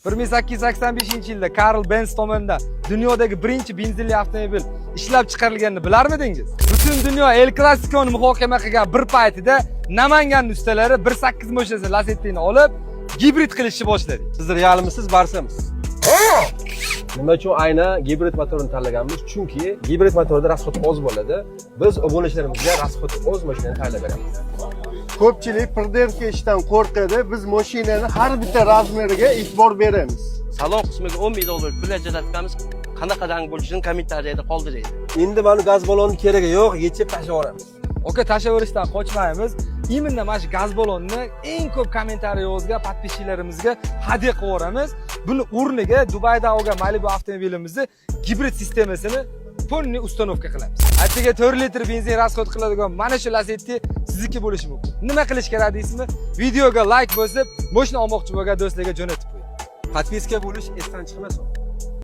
1885-yilda Karl Benz tomonidan dunyodagi birinchi benzinli avtomobil ishlab chiqarilganini bilarmidingiz? Butun dunyo El Clasico'ni muhokama qilgan bir paytida Namangan ustalari 1.8 mo'jasi Lacetti'ni olib gibrid qilishni boshladi. Siz realmisiz, Barsamisiz? Nima uchun aynan gibrid motorni tanlaganmiz? Chunki gibrid motorda rasxod oz bo'ladi. Biz obunachilarimizga rasxodi oz mashinani tanlab beramiz. Ko'pchilik priderka ishdan qo'rqadi. Biz mashinani har bitta razmeriga e'tibor beramiz. Salon qismiga $10,000 pul ajratamiz. Qanaqa rang bo'lishini kommentariyada qoldiring. Endi mana gaz balonni keragi yo'q, yechib tashlab yuboramiz. Oka, tashlaverishdan qochmaymiz. Imенно mana shu gaz balonni eng ko'p kommentariy yozgan podpischilarimizga hadya qilib yuboramiz. Buni o'rniga Dubayda olgan Malibu avtomobilimizni gibrid sistemasini полный установка qilamiz. Attiga 4 litr benzin rasxod qiladigan mana shu Lacetti sizniki bo'lishi mumkin. Nima qilish kerak deysizmi? Videoga like bosib, mashina olmoqchi bo'lgan do'stlarga jo'natib qo'ying. Podpiska bo'lish esdan chiqmasin.